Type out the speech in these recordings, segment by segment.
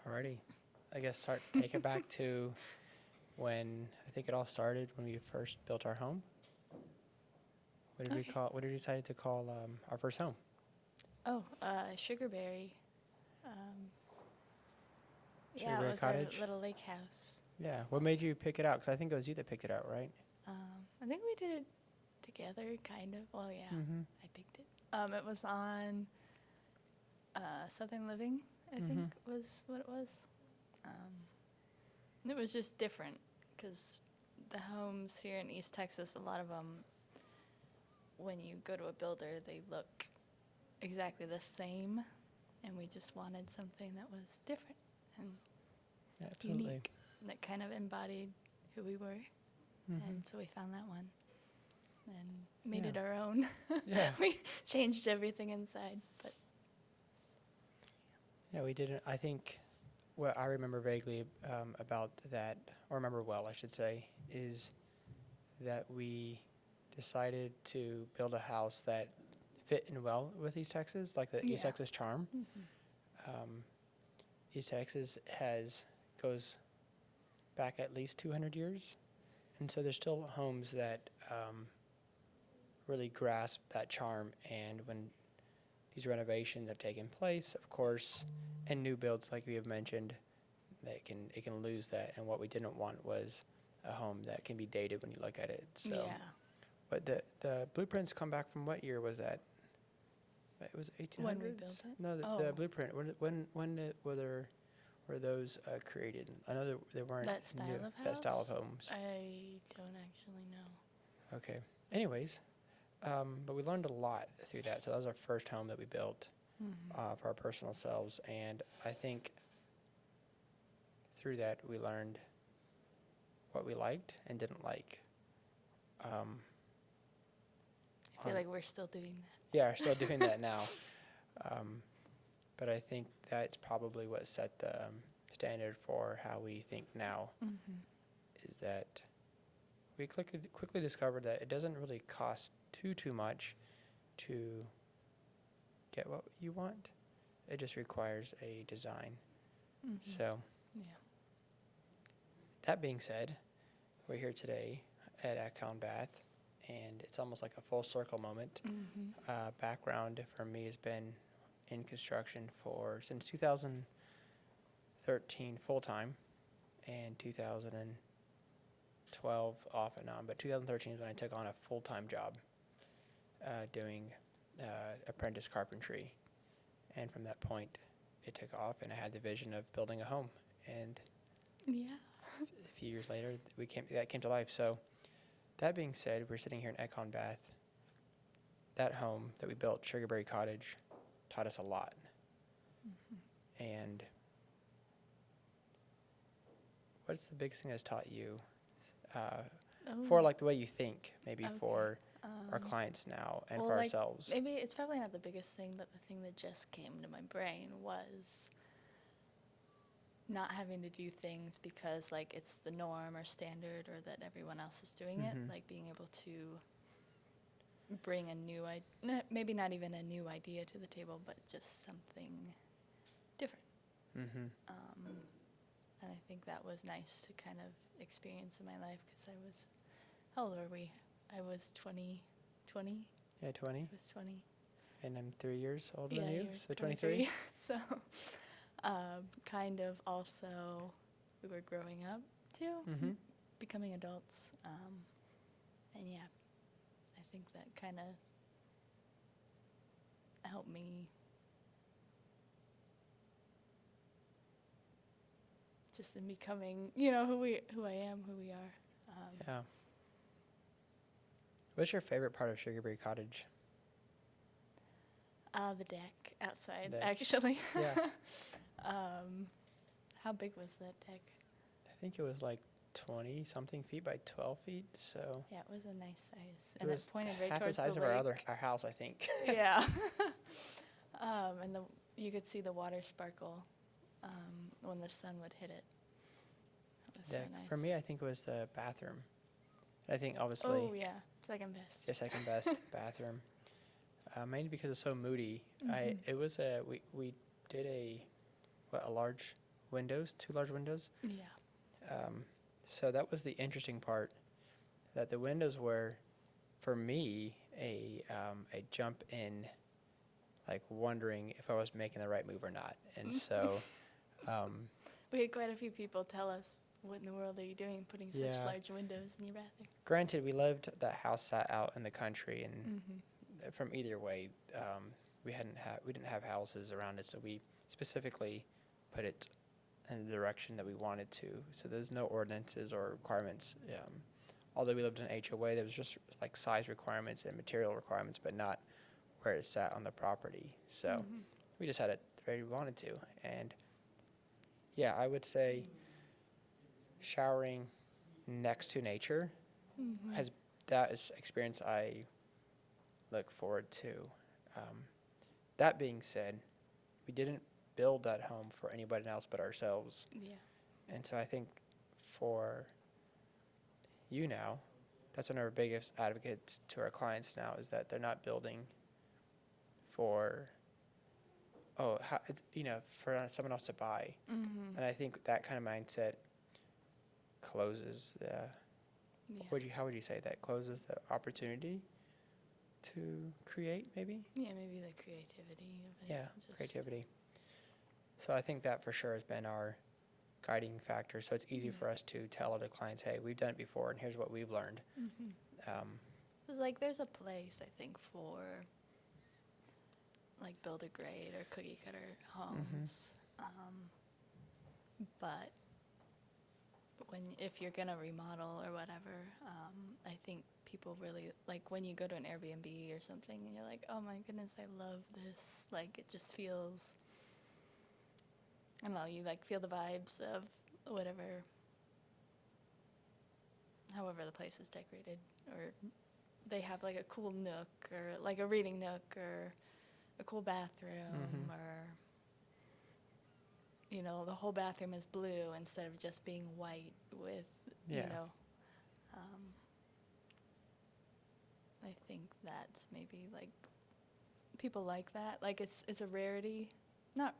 Alrighty. I guess take it back to when I think it all started when we first built our home. What did we Okay. call? What did we decide to call our first home? Sugarberry. Um, yeah, it Sugarberry was our Cottage. little lake house. Yeah. What made you pick it out? Because I think it was you that picked it out, right? I think we did it together, kind of. Well, yeah, Mm-hmm. I picked it. It was on Southern Living, I Mm-hmm. think was what it was. It was just different because the homes here in East Texas, a lot of them, when you go to a builder, they look exactly the same, and we just wanted something that was different and Yeah, absolutely. unique, that kind of embodied who we were. Mm-hmm. And so we found that one and made Yeah. it our own. Yeah. We changed everything inside, but Yeah, we didn't. I think what I remember vaguely about that, or remember well, I should say, is that we decided to build a house that fit in well with East Texas, like the East Yeah. Texas charm. Um, East Texas goes back at least 200 years, and so there's still homes that really grasp that charm. And when these renovations have taken place, of course, and new builds, like we have mentioned, it can lose that. And what we didn't want was a home that can be dated when you look at it. So, yeah. but the blueprints come back from what year was that? It was 1800s. When we built it? No, the Oh. blueprint. Were those created? I know they weren't That style new, of that style of house? homes. I don't actually know. Okay. Anyways, but we learned a lot through that. So that was our first home that we built for our personal selves, and I think through that we learned what we liked and didn't like. I feel on- like we're still doing that. Yeah, we're still doing that now. But I think that's probably what set the standard for how we think now, is that we quickly discovered that it doesn't really cost too much to get what you want. It just requires a design. So Yeah. that being said, we're here today at EKON Bath, and it's almost like a full circle moment. Background for me has been in construction since 2013 full time, and 2012 off and on. But 2013 is when I took on a full time job doing apprentice carpentry, and from that point it took off, and I had the vision of building a home. And Yeah. a few years later, that came to life. So that being said, we're sitting here in EKON Bath. That home that we built, Sugarberry Cottage, taught us a lot. And what's the biggest thing that's taught you for like the way you think, maybe Okay. for our clients now and well, for like, ourselves? Maybe it's probably not the biggest thing, but the thing that just came to my brain was not having to do things because like it's the norm or standard or that everyone else is doing it. Like being able to bring a new maybe not even a new idea to the table, but just something different. And I think that was nice to kind of experience in my life because how old were we? I was 20. Yeah, 20. I was 20. And I'm 3 years older Yeah, than you, you're so 23. So, kind of also, we were growing up too, becoming adults. And yeah, I think that kind of helped me just in becoming, who I am, who we are. Yeah. What's your favorite part of Sugarberry Cottage? The deck outside, Deck. actually. Yeah. How big was that deck? I think it was like 20 something feet by 12 feet. So Yeah, it was a nice size, it and was it pointed right half the towards size the of lake. our house, I think. Yeah. And you could see the water sparkle when the sun would hit it. That was so nice. For me, I think it was the bathroom. I think obviously. Oh yeah, second best. The second best bathroom. Mainly because it's so moody. We did a large windows, 2 large windows. Yeah. So that was the interesting part, that the windows were, for me, a jump in, like wondering if I was making the right move or not. And so, We had quite a few people tell us, what in the world are you doing putting such Yeah. large windows in your bathroom? granted, we lived, that house sat out in the country, and Mm-hmm. from either way, we didn't have houses around it, so we specifically put it in the direction that we wanted to. So there's no ordinances or requirements. Although we lived in an HOA, there was just like size requirements and material requirements, but not where it sat on the property. So Mm-hmm. we just had it the way we wanted to. And yeah, I would say showering next to nature Mm-hmm. that is experience I look forward to. That being said, we didn't build that home for anybody else but ourselves. Yeah. And so I think for you now, that's one of our biggest advocates to our clients now, is that they're not building for, for someone else to buy. Mm-hmm. And I think that kind of mindset closes Yeah. how would you say that? Closes the opportunity to create, maybe? Yeah, maybe the creativity of it. Yeah, just- creativity. So I think that for sure has been our guiding factor. So it's easy Yeah. for us to tell other clients, hey, we've done it before, and here's what we've learned. Mhm. Um, It's like there's a place, I think, for like build a grade or cookie cutter homes. But if you're gonna remodel or whatever, I think people really like when you go to an Airbnb or something and you're like, oh my goodness, I love this. Like it just feels, I don't know, you like feel the vibes of whatever, however the place is decorated, or they have like a cool nook or like a reading nook or a cool bathroom Mhm. or the whole bathroom is blue instead of just being white with Yeah. I think that's maybe like people like that, like it's a rarity, not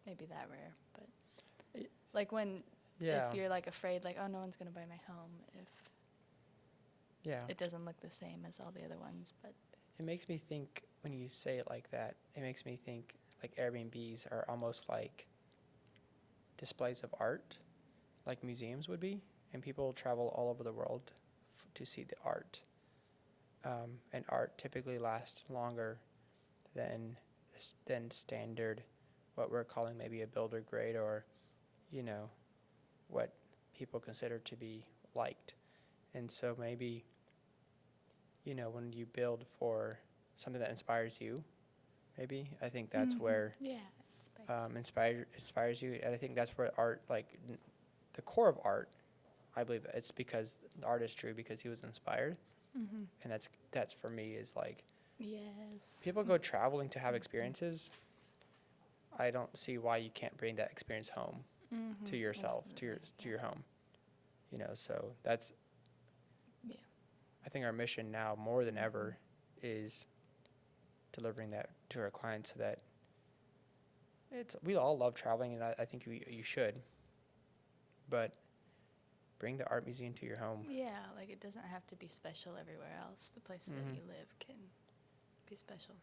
maybe that rare, but Y- like when Yeah. if you're like afraid like, oh, no one's gonna buy my home if Yeah. it doesn't look the same as all the other ones. But It makes me think, when you say it like that, it makes me think like Airbnbs are almost like displays of art, like museums would be, and people travel all over the world to see the art. And art typically lasts longer than standard, what we're calling maybe a builder grade, or what people consider to be liked. And so maybe when you build for something that inspires you, maybe I think that's where yeah, it's inspires you. And I think that's where art, like the core of art, I believe it's because the art is true because he was inspired. And that's for me is like, yes. people go traveling to have experiences. I don't see why you can't bring that experience home to yourself, to your home. So that's, Yeah. I think our mission now more than ever is delivering that to our clients, so that we all love traveling, and I think you should, but bring the art museum to your home. Yeah, like it doesn't have to be special everywhere else. The place that Mhm. you live can be special.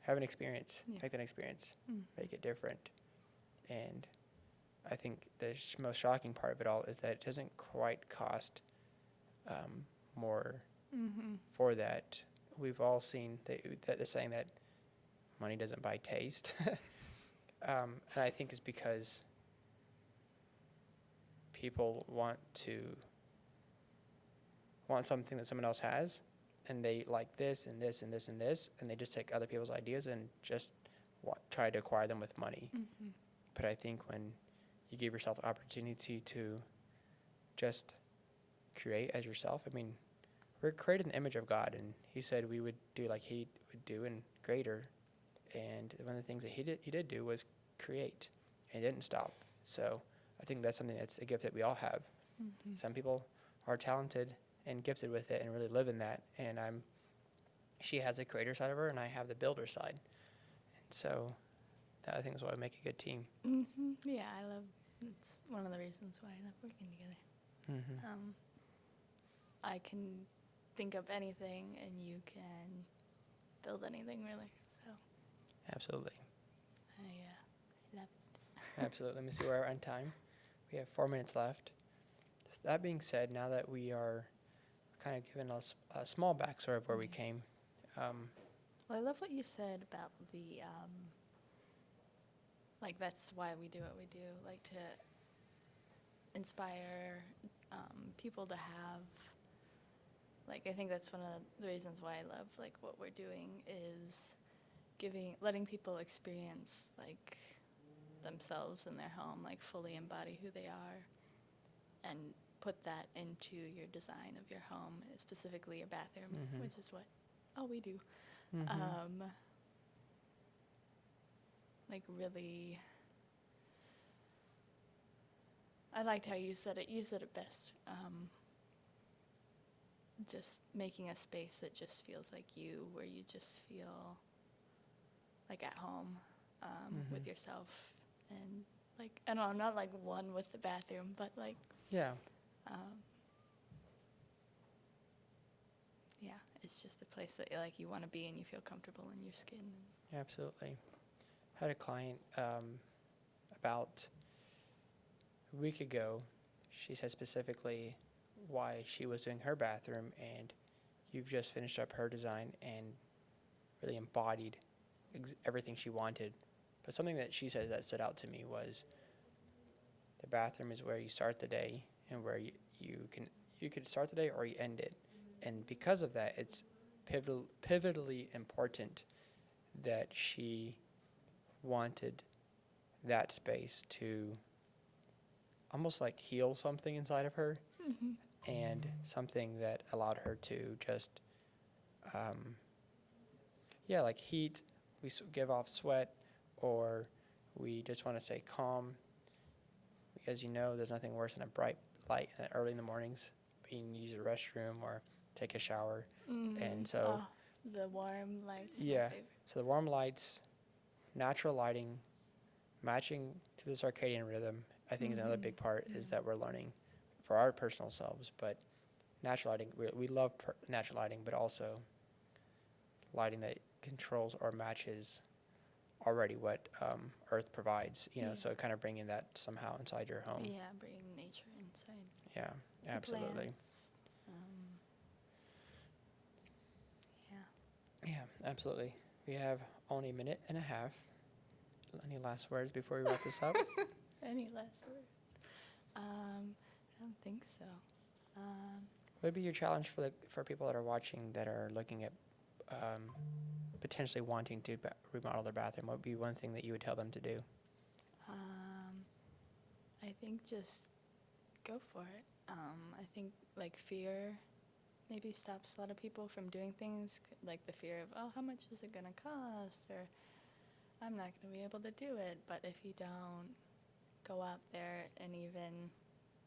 Have an experience, Yeah. make that experience, Mm. make it different. And I think the most shocking part of it all is that it doesn't quite cost more for that. We've all seen the saying that money doesn't buy taste. And I think it's because people want something that someone else has, and they like this and this and this and this, and they just take other people's ideas and just try to acquire them with money. But I think when you give yourself the opportunity to just create as yourself, I mean, we're created in the image of God, and he said we would do like he would do and greater. And one of the things that he did do was create, and didn't stop. So I think that's something that's a gift that we all have. Some people are talented and gifted with it and really live in that. And she has the creator side of her, and I have the builder side. And so that, I think, is what would make a good team. Yeah, I love It's one of the reasons why I love working together. Mm-hmm. I can think of anything, and you can build anything, really. So Absolutely. I love it. Absolutely. Let me see where we're on time. We have 4 minutes left. That being said, now that we are kind of given us a small backstory of where we came, Well, I love what you said about the, like, that's why we do what we do, like, to inspire people to have, like, I think that's one of the reasons why I love, like, what we're doing is letting people experience, like, themselves in their home, like, fully embody who they are, and put that into your design of your home, specifically your bathroom, Mhm. which is what all we do. Mhm. Like, really, I liked how you said it. You said it best. Just making a space that just feels like you, where you just feel like at home with Mhm. yourself. And, like, I don't know, not like one with the bathroom, but like, Yeah. yeah, it's just a place that like you want to be and you feel comfortable in your skin. Absolutely. Had a client about a week ago. She said specifically why she was doing her bathroom, and you've just finished up her design and really embodied everything she wanted. But something that she said that stood out to me was the bathroom is where you start the day and where you could start the day or you end it. And because of that, it's pivotally important that she wanted that space to almost like heal something inside of her, and something that allowed her to just like heat. We give off sweat, or we just want to stay calm. As you know, there's nothing worse than a bright light early in the mornings. You can use the restroom or take a shower. And so, Oh, the warm lights. yeah, My favorite. so the warm lights, natural lighting, matching to the circadian rhythm, I think is another big part is that we're learning for our personal selves. But natural lighting, we love natural lighting, but also lighting that controls or matches already what Earth provides, Yeah. so kind of bringing that somehow inside your home. Yeah, bringing nature inside. Yeah, The absolutely. plants. Yeah. Yeah, absolutely. We have only a minute and a half. Any last words before we wrap this up? Any last words? I don't think so. What would be your challenge for people that are watching that are looking at potentially wanting to remodel their bathroom? What would be one thing that you would tell them to do? I think just go for it. I think like fear maybe stops a lot of people from doing things, like the fear of, oh, how much is it going to cost? Or I'm not going to be able to do it. But if you don't go out there and even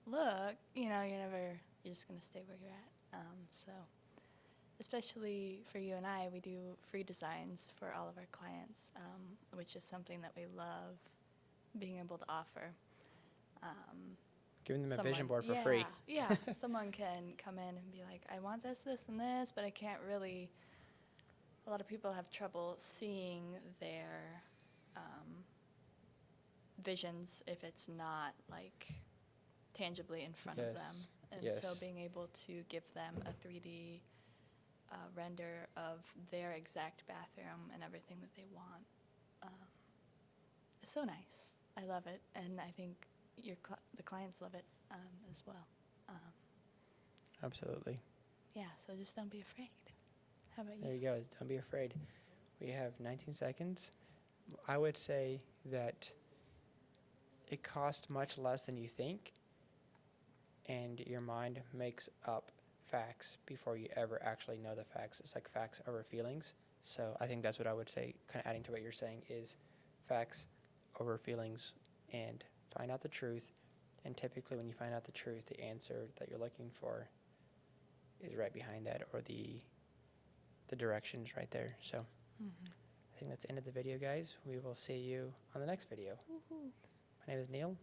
look, you're just going to stay where you're at. So especially for you and I, we do free designs for all of our clients, which is something that we love being able to offer. Giving them a vision board for free. Yeah, someone can come in and be like, I want this, this, and this, but I can't really. A lot of people have trouble seeing their visions if it's not like tangibly in front of them. And so being able to give them a 3D render of their exact bathroom and everything that they want is so nice. I love it, and I think the clients love it as well. Absolutely. Yeah, so just don't be afraid. How about you? There you go. Don't be afraid. We have 19 seconds. I would say that it costs much less than you think, and your mind makes up facts before you ever actually know the facts. It's like facts over feelings. So I think that's what I would say, kind of adding to what you're saying, is facts over feelings, and find out the truth. And typically when you find out the truth, the answer that you're looking for is right behind that, or the directions right there. So I think that's the end of the video, guys. We will see you on the next video. Woohoo. My name is Neill.